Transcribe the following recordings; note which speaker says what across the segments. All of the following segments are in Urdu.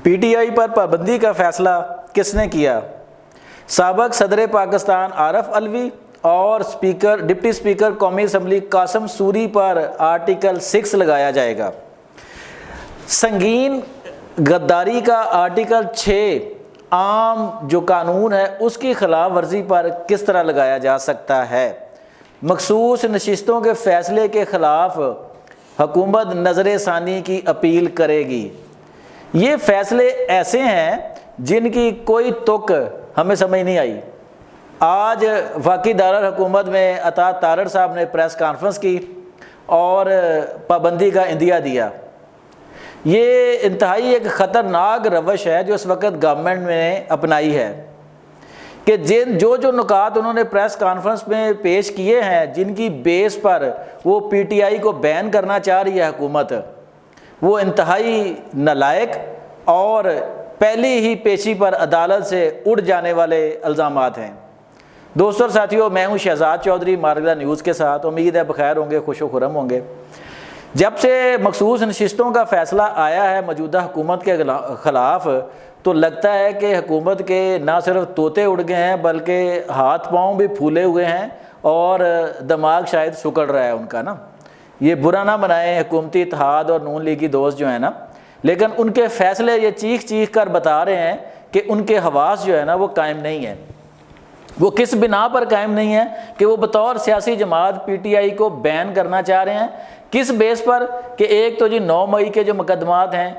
Speaker 1: پی ٹی آئی پر پابندی کا فیصلہ کس نے کیا؟ سابق صدر پاکستان عارف علوی اور ڈپٹی اسپیکر قومی اسمبلی قاسم سوری پر آرٹیکل 6 لگایا جائے گا۔ سنگین غداری کا آرٹیکل 6 عام جو قانون ہے اس کی خلاف ورزی پر کس طرح لگایا جا سکتا ہے؟ مخصوص نشستوں کے فیصلے کے خلاف حکومت نظر ثانی کی اپیل کرے گی۔ یہ فیصلے ایسے ہیں جن کی کوئی تک ہمیں سمجھ نہیں آئی۔ آج وفاقی دارالحکومت میں عطا تارڑ صاحب نے پریس کانفرنس کی اور پابندی کا عندیہ دیا۔ یہ انتہائی ایک خطرناک روش ہے جو اس وقت گورنمنٹ نے اپنائی ہے کہ جو نکات انہوں نے پریس کانفرنس میں پیش کیے ہیں، جن کی بیس پر وہ پی ٹی آئی کو بین کرنا چاہ رہی ہے حکومت، وہ انتہائی نالائق اور پہلی ہی پیشی پر عدالت سے اڑ جانے والے الزامات ہیں۔ دوستوں اور ساتھیوں، میں ہوں شہزاد چودھری مارگدہ نیوز کے ساتھ۔ امید ہے بخیر ہوں گے، خوش و خرم ہوں گے۔ جب سے مخصوص نشستوں کا فیصلہ آیا ہے موجودہ حکومت کے خلاف، تو لگتا ہے کہ حکومت کے نہ صرف طوطے اڑ گئے ہیں بلکہ ہاتھ پاؤں بھی پھولے ہوئے ہیں اور دماغ شاید سکڑ رہا ہے ان کا نا۔ یہ برا نہ بنائیں حکومتی اتحاد اور نون لیگی دوست جو ہیں نا، لیکن ان کے فیصلے یہ چیخ چیخ کر بتا رہے ہیں کہ ان کے حواس جو ہے نا وہ قائم نہیں ہیں۔ وہ کس بنا پر قائم نہیں ہے کہ وہ بطور سیاسی جماعت پی ٹی آئی کو بین کرنا چاہ رہے ہیں؟ کس بیس پر؟ کہ ایک تو 9 مئی کے جو مقدمات ہیں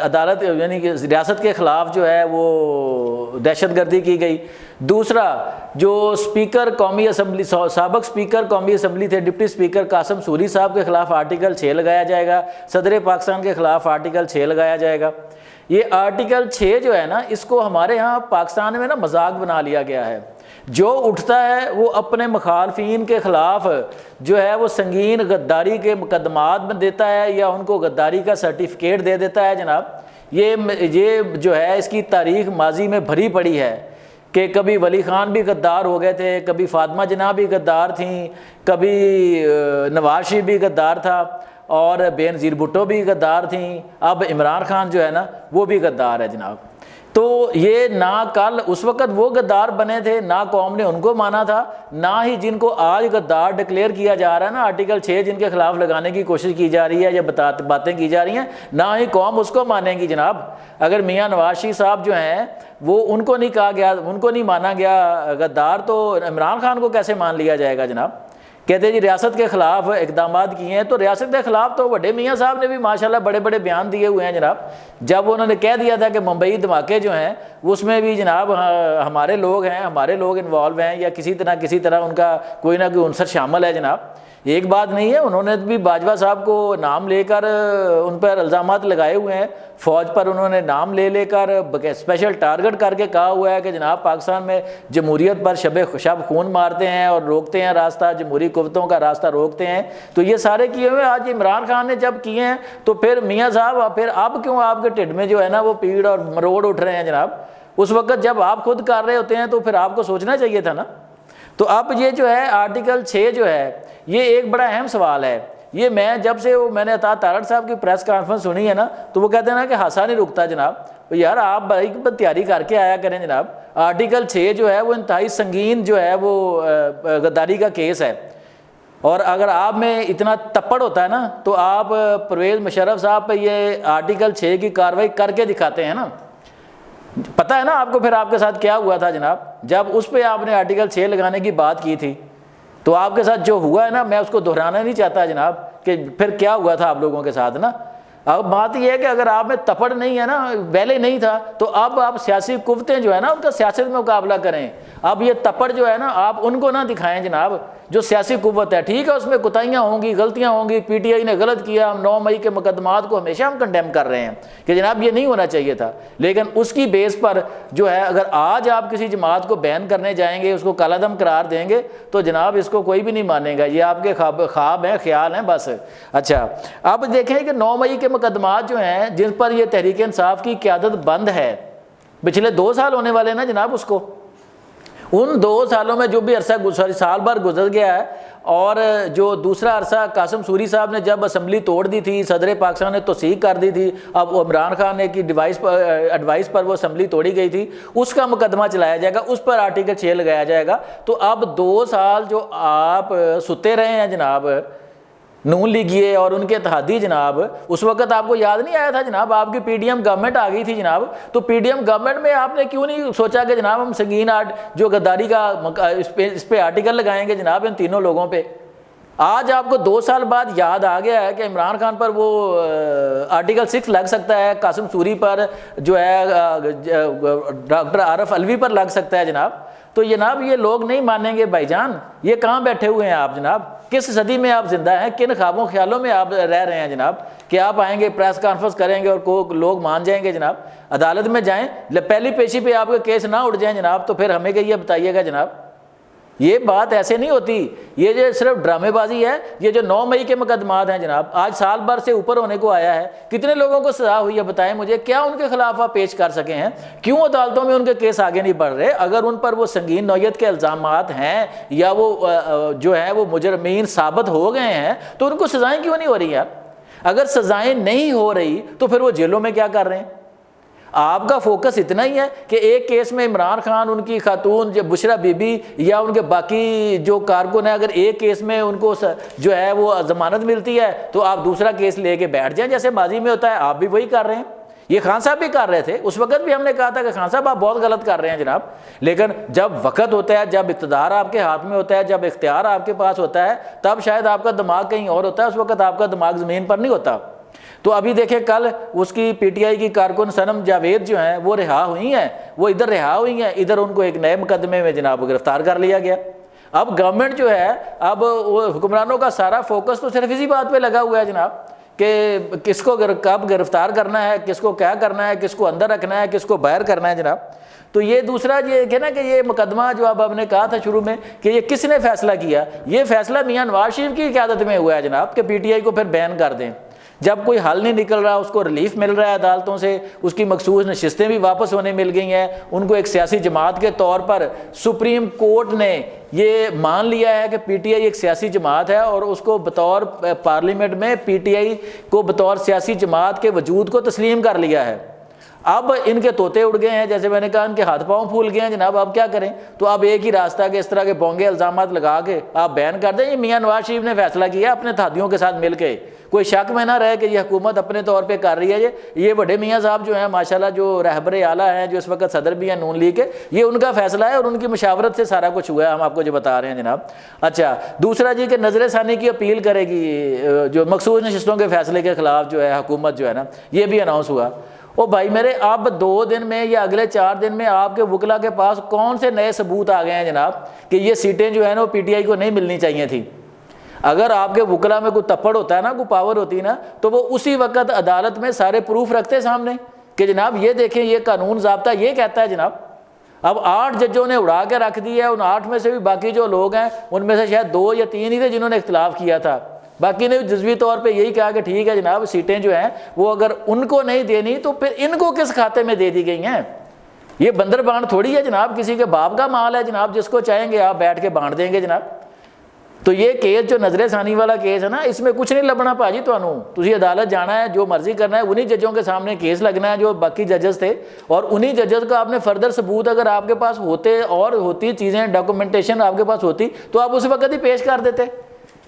Speaker 1: عدالت یعنی کہ ریاست کے خلاف جو ہے وہ دہشت گردی کی گئی۔ دوسرا جو اسپیکر قومی اسمبلی سابق اسپیکر قومی اسمبلی تھے ڈپٹی اسپیکر قاسم سوری صاحب کے خلاف آرٹیکل 6 لگایا جائے گا۔ صدر پاکستان کے خلاف آرٹیکل 6 لگایا جائے گا۔ یہ آرٹیکل 6 جو ہے نا، اس کو ہمارے ہاں پاکستان میں نا مذاق بنا لیا گیا ہے۔ جو اٹھتا ہے وہ اپنے مخالفین کے خلاف جو ہے وہ سنگین غداری کے مقدمات میں دیتا ہے یا ان کو غداری کا سرٹیفکیٹ دے دیتا ہے۔ جناب یہ جو ہے اس کی تاریخ ماضی میں بھری پڑی ہے کہ کبھی ولی خان بھی غدار ہو گئے تھے، کبھی فاطمہ جناح بھی غدار تھیں، کبھی نواز شریف بھی غدار تھا اور بے نظیر بھٹو بھی غدار تھیں، اب عمران خان جو ہے نا وہ بھی غدار ہے جناب۔ تو یہ نہ کل اس وقت وہ غدار بنے تھے، نہ قوم نے ان کو مانا تھا، نہ ہی جن کو آج غدار ڈکلیئر کیا جا رہا ہے نا آرٹیکل 6 جن کے خلاف لگانے کی کوشش کی جا رہی ہے یا باتیں کی جا رہی ہیں، نہ ہی قوم اس کو مانیں گی جناب۔ اگر میاں نواز شریف صاحب جو ہیں وہ ان کو نہیں کہا گیا، ان کو نہیں مانا گیا غدار، تو عمران خان کو کیسے مان لیا جائے گا جناب؟ کہتے جی ریاست کے خلاف اقدامات کیے ہیں، تو ریاست کے خلاف تو بڑے میاں صاحب نے بھی ماشاءاللہ بڑے بڑے بیان دیے ہوئے ہیں جناب۔ جب انہوں نے کہہ دیا تھا کہ ممبئی دھماکے جو ہیں اس میں بھی جناب ہمارے لوگ ہیں، ہمارے لوگ انوالو ہیں یا کسی طرح ان کا کوئی نہ کوئی عنصر شامل ہے جناب۔ ایک بات نہیں ہے، انہوں نے بھی باجوہ صاحب کو نام لے کر ان پر الزامات لگائے ہوئے ہیں، فوج پر انہوں نے نام لے کر اسپیشل ٹارگٹ کر کے کہا ہوا ہے کہ جناب پاکستان میں جمہوریت پر شب خون مارتے ہیں اور روکتے ہیں راستہ، جمہوری قوتوں کا راستہ روکتے ہیں۔ تو یہ سارے کیے ہوئے آج عمران خان نے جب کیے ہیں تو پھر میاں صاحب پھر اب کیوں آپ کے ٹھڈ میں جو ہے نا وہ پیڑ اور مروڑ اٹھ رہے ہیں جناب؟ اس وقت جب آپ خود کر رہے ہوتے ہیں تو پھر آپ کو سوچنا چاہیے تھا نا۔ تو اب یہ جو ہے آرٹیکل 6 جو ہے یہ ایک بڑا اہم سوال ہے۔ یہ جب سے میں نے عطا تارڑ صاحب کی پریس کانفرنس سنی ہے نا تو وہ کہتے ہیں نا کہ ہنسا نہیں رکتا جناب۔ یار آپ بڑی تیاری کر کے آیا کریں جناب۔ آرٹیکل 6 جو ہے وہ انتہائی سنگین جو ہے وہ غداری کا کیس ہے، اور اگر آپ میں اتنا تپڑ ہوتا ہے نا تو آپ پرویز مشرف صاحب پہ یہ آرٹیکل 6 کی کارروائی کر کے دکھاتے ہیں نا۔ پتہ ہے نا آپ کو پھر آپ کے ساتھ کیا ہوا تھا جناب؟ جب اس پہ آپ نے آرٹیکل 6 لگانے کی بات کی تھی تو آپ کے ساتھ جو ہوا ہے نا میں اس کو دہرانا نہیں چاہتا جناب کہ پھر کیا ہوا تھا آپ لوگوں کے ساتھ نا۔ اب بات یہ ہے کہ اگر آپ میں تپڑ نہیں ہے نا، پہلے نہیں تھا، تو اب آپ سیاسی قوتیں جو ہے نا ان کا سیاست میں مقابلہ کریں۔ اب یہ تپڑ جو ہے نا آپ ان کو نہ دکھائیں جناب جو سیاسی قوت ہے۔ ٹھیک ہے اس میں کوتاہیاں ہوں گی، غلطیاں ہوں گی، پی ٹی آئی نے غلط کیا، 9 مئی کے مقدمات کو ہمیشہ ہم کنڈیم کر رہے ہیں کہ جناب یہ نہیں ہونا چاہیے تھا، لیکن اس کی بیس پر جو ہے اگر آج آپ کسی جماعت کو بین کرنے جائیں گے، اس کو کالعدم قرار دیں گے تو جناب اس کو کوئی بھی نہیں مانے گا، یہ آپ کے خواب ہیں، خیال ہیں بس۔ اچھا اب دیکھیں کہ 9 مئی کے مقدمات جو ہیں جن پر یہ تحریک انصاف کی قیادت بند ہے، پچھلے 2 سال ہونے والے نا جناب، اس کو ان 2 سالوں میں جو بھی عرصہ سال بھر گزر گیا ہے اور جو دوسرا عرصہ قاسم سوری صاحب نے جب اسمبلی توڑ دی تھی، صدر پاکستان نے توثیق کر دی تھی، اب عمران خان نے کی ایڈوائس پر وہ اسمبلی توڑی گئی تھی، اس کا مقدمہ چلایا جائے گا، اس پر آرٹیکل 6 لگایا جائے گا۔ تو اب 2 سال جو آپ ستے رہے ہیں جناب نون لیگیے اور ان کے اتحادی جناب، اس وقت آپ کو یاد نہیں آیا تھا جناب، آپ کی پی ڈی ایم گورنمنٹ آ گئی تھی جناب، تو پی ڈی ایم گورنمنٹ میں آپ نے کیوں نہیں سوچا کہ جناب ہم سنگین جو غداری کا اس پہ آرٹیکل لگائیں گے جناب ان تینوں لوگوں پہ؟ آج آپ کو 2 سال بعد یاد آ گیا ہے کہ عمران خان پر وہ آرٹیکل 6 لگ سکتا ہے، قاسم سوری پر جو ہے ڈاکٹر عارف الوی پر لگ سکتا ہے جناب۔ تو جناب یہ لوگ نہیں مانیں گے بھائی جان، یہ کہاں بیٹھے ہوئے ہیں آپ جناب؟ کس صدی میں آپ زندہ ہیں؟ کن خوابوں خیالوں میں آپ رہ رہے ہیں جناب کہ آپ آئیں گے پریس کانفرنس کریں گے اور لوگ مان جائیں گے جناب؟ عدالت میں جائیں، پہلی پیشی پہ آپ کے کیس نہ اٹھ جائیں جناب، تو پھر ہمیں کہ یہ بتائیے گا جناب، یہ بات ایسے نہیں ہوتی، یہ جو صرف ڈرامے بازی ہے۔ یہ جو 9 مئی کے مقدمات ہیں جناب، آج سال بھر سے اوپر ہونے کو آیا ہے، کتنے لوگوں کو سزا ہوئی ہے بتائیں مجھے؟ کیا ان کے خلاف آپ پیش کر سکے ہیں؟ کیوں عدالتوں میں ان کے کیس آگے نہیں بڑھ رہے؟ اگر ان پر وہ سنگین نوعیت کے الزامات ہیں یا وہ جو ہے وہ مجرمین ثابت ہو گئے ہیں تو ان کو سزائیں کیوں نہیں ہو رہی یار؟ اگر سزائیں نہیں ہو رہی تو پھر وہ جیلوں میں کیا کر رہے ہیں؟ آپ کا فوکس اتنا ہی ہے کہ ایک کیس میں عمران خان، ان کی خاتون بشرا بی بی یا ان کے باقی جو کارکن ہیں، اگر ایک کیس میں ان کو جو ہے وہ ضمانت ملتی ہے تو آپ دوسرا کیس لے کے بیٹھ جائیں، جیسے ماضی میں ہوتا ہے۔ آپ بھی وہی کر رہے ہیں، یہ خان صاحب بھی کر رہے تھے، اس وقت بھی ہم نے کہا تھا کہ خان صاحب آپ بہت غلط کر رہے ہیں جناب، لیکن جب وقت ہوتا ہے، جب اقتدار آپ کے ہاتھ میں ہوتا ہے، جب اختیار آپ کے پاس ہوتا ہے، تب شاید آپ کا دماغ کہیں اور ہوتا ہے، اس وقت آپ کا دماغ زمین پر نہیں ہوتا۔ تو ابھی دیکھیں کل اس کی پی ٹی آئی کی کارکن صنم جاوید جو ہیں وہ رہا ہوئی ہیں، وہ ادھر رہا ہوئی ہیں، ادھر ان کو ایک نئے مقدمے میں جناب گرفتار کر لیا گیا۔ اب گورنمنٹ جو ہے، اب وہ حکمرانوں کا سارا فوکس تو صرف اسی بات پہ لگا ہوا ہے جناب کہ کس کو کب گرفتار کرنا ہے، کس کو کیا کرنا ہے، کس کو اندر رکھنا ہے، کس کو باہر کرنا ہے جناب۔ تو یہ دوسرا یہ کہ نا کہ یہ مقدمہ جو اب ہم نے کہا تھا شروع میں کہ یہ کس نے فیصلہ کیا، یہ فیصلہ میاں نواز شریف کی قیادت میں ہوا ہے جناب کہ پی ٹی آئی کو پھر بین کر دیں۔ جب کوئی حل نہیں نکل رہا، اس کو ریلیف مل رہا ہے عدالتوں سے، اس کی مخصوص نشستیں بھی واپس ہونے مل گئی ہیں، ان کو ایک سیاسی جماعت کے طور پر سپریم کورٹ نے یہ مان لیا ہے کہ پی ٹی آئی ایک سیاسی جماعت ہے، اور اس کو بطور پارلیمنٹ میں پی ٹی آئی کو بطور سیاسی جماعت کے وجود کو تسلیم کر لیا ہے۔ اب ان کے طوطے اڑ گئے ہیں، جیسے میں نے کہا ان کے ہاتھ پاؤں پھول گئے ہیں جناب، اب کیا کریں؟ تو اب ایک ہی راستہ کہ اس طرح کے بونگے الزامات لگا کے آپ بین کر دیں۔ یہ میاں نواز شریف نے فیصلہ کیا اپنے اتحادیوں کے ساتھ مل کے، کوئی شک میں نہ رہے کہ یہ حکومت اپنے طور پہ کر رہی ہے۔ یہ بڑے میاں صاحب جو ہیں ماشاءاللہ، جو رہبر اعلیٰ ہیں، جو اس وقت صدر بھی ہیں نون لیگ کے، یہ ان کا فیصلہ ہے اور ان کی مشاورت سے سارا کچھ ہوا ہے، ہم آپ کو جو بتا رہے ہیں جناب۔ اچھا، دوسرا جی کہ نظر ثانی کی اپیل کرے گی جو مخصوص نشستوں کے فیصلے کے خلاف جو ہے حکومت جو ہے نا، یہ بھی اناؤنس ہوا۔ او بھائی میرے، اب 2 دن میں یا اگلے 4 دن میں آپ کے وکلا کے پاس کون سے نئے ثبوت آ گئے ہیں جناب کہ یہ سیٹیں جو ہیں نا وہ پی ٹی آئی کو نہیں ملنی چاہیے تھی؟ اگر آپ کے وکلا میں کوئی تپڑ ہوتا ہے نا، کوئی پاور ہوتی نا، تو وہ اسی وقت عدالت میں سارے پروف رکھتے سامنے کہ جناب یہ دیکھیں، یہ قانون ضابطہ یہ کہتا ہے جناب۔ اب 8 ججوں نے اڑا کے رکھ دی ہے، ان 8 میں سے بھی باقی جو لوگ ہیں ان میں سے شاید 2 یا 3 ہی تھے جنہوں نے اختلاف کیا تھا، باقی نے جزوی طور پہ یہی کہا کہ ٹھیک ہے جناب سیٹیں جو ہیں وہ اگر ان کو نہیں دینی تو پھر ان کو کس کھاتے میں دے دی گئی ہیں؟ یہ بندر بانٹ تھوڑی ہے جناب، کسی کے باپ کا مال ہے جناب، جس کو چاہیں گے آپ بیٹھ کے بانٹ دیں گے جناب۔ تو یہ کیس جو نظر ثانی والا کیس ہے نا، اس میں کچھ نہیں لبنا پاجی، تسی عدالت جانا ہے، جو مرضی کرنا ہے، انہی ججوں کے سامنے کیس لگنا ہے جو باقی ججز تھے، اور انہی ججز کا آپ نے فردر ثبوت اگر آپ کے پاس ہوتے اور ہوتی چیزیں، ڈاکومنٹیشن آپ کے پاس ہوتی تو آپ اس وقت ہی پیش کر دیتے۔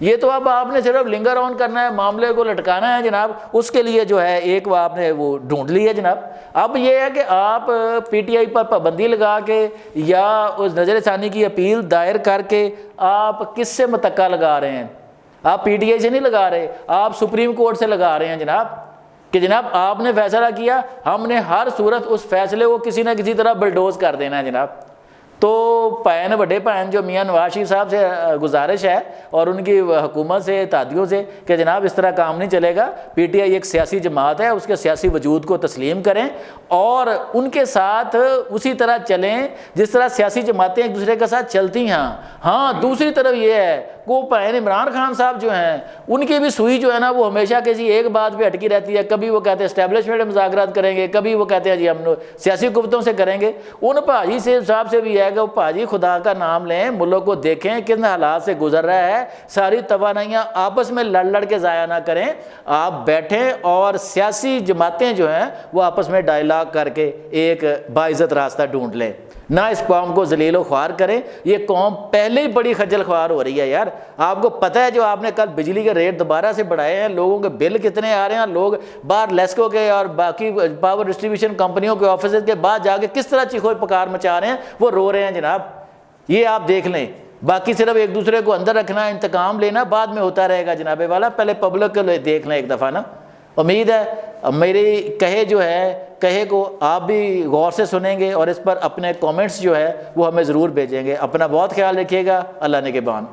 Speaker 1: یہ تو اب آپ نے صرف لنگر آن کرنا ہے، معاملے کو لٹکانا ہے جناب، اس کے لیے جو ہے ایک وہ آپ نے وہ ڈھونڈ لی ہے جناب۔ اب یہ ہے کہ آپ پی ٹی آئی پر پابندی لگا کے یا اس نظر ثانی کی اپیل دائر کر کے آپ کس سے متقع لگا رہے ہیں؟ آپ پی ٹی آئی سے نہیں لگا رہے، آپ سپریم کورٹ سے لگا رہے ہیں جناب کہ جناب آپ نے فیصلہ کیا، ہم نے ہر صورت اس فیصلے کو کسی نہ کسی طرح بلڈوز کر دینا ہے جناب۔ تو پائن بڑے پائن جو میاں نواز شریف صاحب سے گزارش ہے اور ان کی حکومت سے، اتحادیوں سے کہ جناب اس طرح کام نہیں چلے گا، پی ٹی آئی ایک سیاسی جماعت ہے، اس کے سیاسی وجود کو تسلیم کریں اور ان کے ساتھ اسی طرح چلیں جس طرح سیاسی جماعتیں ایک دوسرے کے ساتھ چلتی ہیں۔ ہاں دوسری طرف یہ ہے کوپین عمران خان صاحب جو ہیں ان کی بھی سوئی جو ہے نا وہ ہمیشہ کسی ایک بات پہ اٹکی رہتی ہے. کبھی وہ کہتے ہیں اسٹیبلشمنٹ مذاکرات کریں گے, کبھی وہ کہتے ہیں جی ہم سیاسی قوتوں سے کریں گے. ان پاجی صاحب سے بھی ہے کہ وہ پاجی خدا کا نام لیں, ملک کو دیکھیں کن حالات سے گزر رہا ہے, ساری توانائیاں آپس میں لڑ کے ضائع نہ کریں. آپ بیٹھیں اور سیاسی جماعتیں جو ہیں وہ آپس میں ڈائلاگ کر کے ایک باعزت راستہ ڈھونڈ لیں, نہ اس قوم کو ذلیل و خوار کریں. یہ قوم پہلے ہی بڑی خجل خوار ہو رہی ہے یار. آپ کو پتہ ہے جو آپ نے کل بجلی کے ریٹ دوبارہ سے بڑھائے ہیں, لوگوں کے بل کتنے آ رہے ہیں, لوگ باہر لیسکو کے اور باقی پاور ڈسٹریبیوشن کمپنیوں کے آفیسز کے بعد جا کے کس طرح چیخو پکار مچا رہے ہیں, وہ رو رہے ہیں جناب. یہ آپ دیکھ لیں. باقی صرف ایک دوسرے کو اندر رکھنا, انتقام لینا بعد میں ہوتا رہے گا جناب والا, پہلے پبلک کو دیکھ لیں ایک دفعہ نا. امید ہے میری کہے کو آپ بھی غور سے سنیں گے اور اس پر اپنے کومنٹس جو ہے وہ ہمیں ضرور بھیجیں گے. اپنا بہت خیال رکھیے گا. اللہ نگہبان.